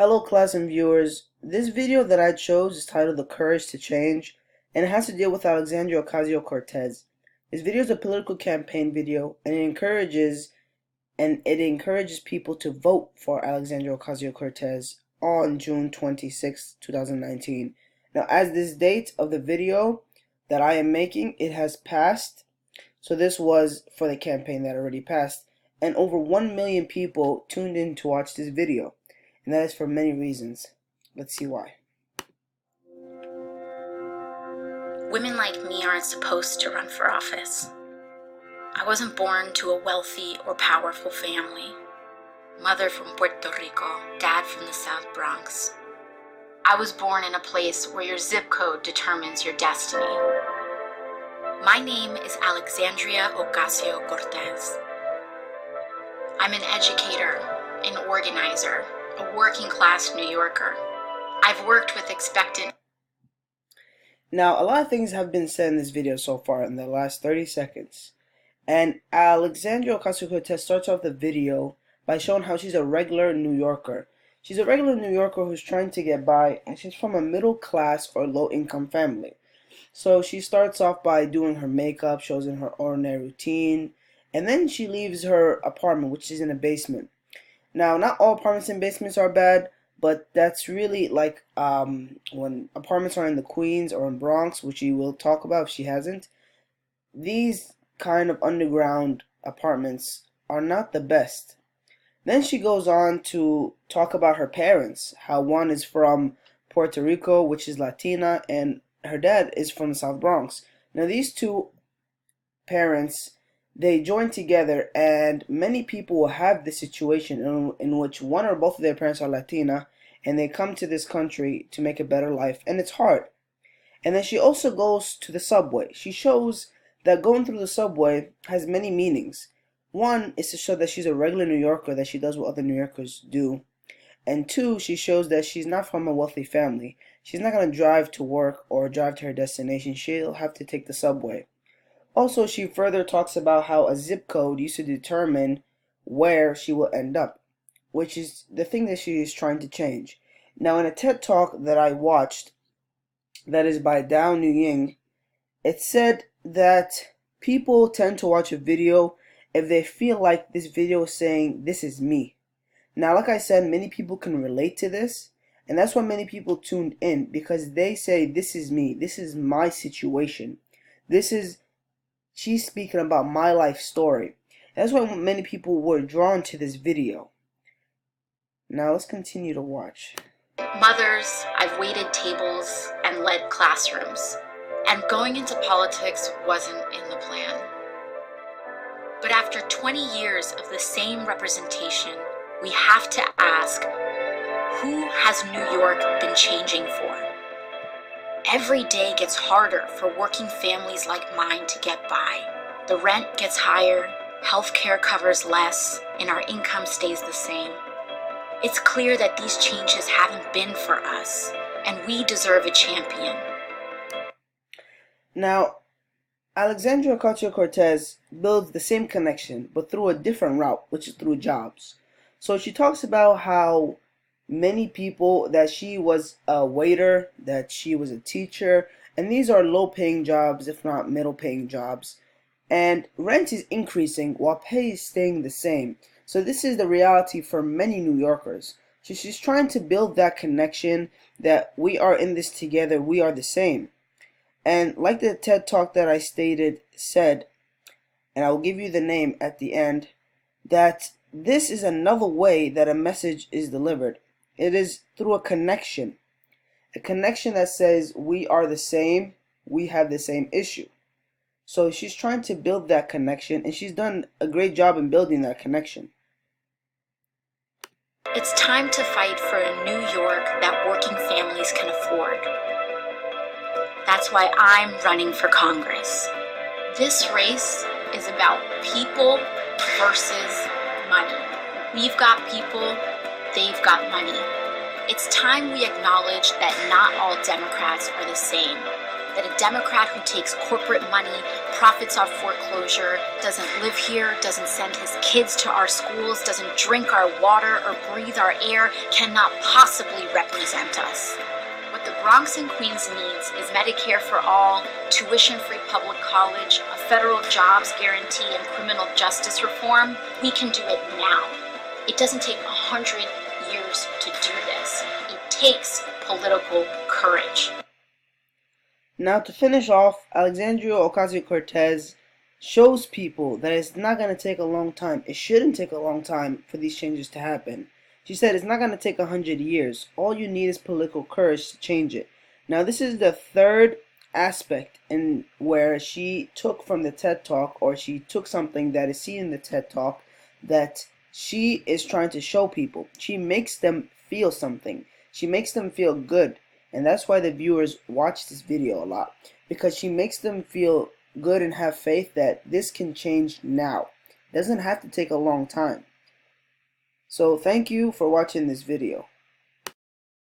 Hello class and viewers. This video that I chose is titled The Courage to Change, and it has to deal with Alexandria Ocasio Cortez. This video is a political campaign video, and it encourages people to vote for Alexandria Ocasio Cortez on June 26, 2019. Now, as this date of the video that I am making, it has passed. So this was for the campaign that already passed, and over 1 million people tuned in to watch this video. And that is for many reasons. Let's see why. Women like me aren't supposed to run for office. I wasn't born to a wealthy or powerful family. Mother from Puerto Rico, dad from the South Bronx. I was born in a place where your zip code determines your destiny. My name is Alexandria Ocasio Cortez. I'm an educator, an organizer, a working-class New Yorker. I've worked with expectant... Now, a lot of things have been said in this video so far in the last 30 seconds. And Alexandria Ocasio-Cortez starts off the video by showing how she's a regular New Yorker. She's a regular New Yorker who's trying to get by, and she's from a middle-class or low-income family. So she starts off by doing her makeup, shows in her ordinary routine, and then she leaves her apartment, which is in a basement. Now, not all apartments in basements are bad, but that's really like when apartments are in the Queens or in Bronx, which you will talk about if she hasn't. These kind of underground apartments are not the best. Then she goes on to talk about her parents, how one is from Puerto Rico, which is Latina, and her dad is from the South Bronx. Now, these two parents, they join together, and many people will have this situation in which one or both of their parents are Latina, and they come to this country to make a better life, and it's hard. And then she also goes to the subway. She shows that going through the subway has many meanings. One is to show that she's a regular New Yorker, that she does what other New Yorkers do. And two, she shows that she's not from a wealthy family. She's not going to drive to work or drive to her destination. She'll have to take the subway. Also, she further talks about how a zip code used to determine where she will end up, which is the thing that she is trying to change. Now, in a TED Talk that I watched, that is by Dao Nuying, it said that people tend to watch a video if they feel like this video is saying, "This is me." Now, like I said, many people can relate to this, and that's why many people tuned in, because they say, "This is me, this is my situation, she's speaking about my life story." That's why many people were drawn to this video. Now let's continue to watch. Mothers, I've waited tables and led classrooms, and going into politics wasn't in the plan. But after 20 years of the same representation, we have to ask, who has New York been changing for? Every day gets harder for working families like mine to get by. The rent gets higher, healthcare covers less, and our income stays the same. It's clear that these changes haven't been for us, and we deserve a champion. Now, Alexandria Ocasio-Cortez builds the same connection, but through a different route, which is through jobs. So she talks about how many people, that she was a waiter, that she was a teacher, and these are low-paying jobs, if not middle-paying jobs. And rent is increasing while pay is staying the same. So this is the reality for many New Yorkers. So she's trying to build that connection that we are in this together, we are the same. And like the TED Talk that I stated said, and I will give you the name at the end, that this is another way that a message is delivered. It is through a connection that says we are the same, we have the same issue. So she's trying to build that connection, and she's done a great job in building that connection. It's time to fight for a New York that working families can afford. That's why I'm running for Congress. This race is about people versus money. We've got people, they've got money. It's time we acknowledge that not all Democrats are the same, that a Democrat who takes corporate money, profits off foreclosure, doesn't live here, doesn't send his kids to our schools, doesn't drink our water or breathe our air, cannot possibly represent us. What the Bronx and Queens needs is Medicare for all, tuition-free public college, a federal jobs guarantee, and criminal justice reform. We can do it now. It doesn't take 100 years to do this. It takes political courage. Now, to finish off, Alexandria Ocasio-Cortez shows people that it's not going to take a long time. It shouldn't take a long time for these changes to happen. She said it's not going to take 100 years. All you need is political courage to change it. Now, this is the third aspect in where she took from the TED Talk, or she took something that is seen in the TED Talk that she is trying to show people. She makes them feel something. She makes them feel good. And that's why the viewers watch this video a lot, because she makes them feel good and have faith that this can change now. It doesn't have to take a long time. So thank you for watching this video.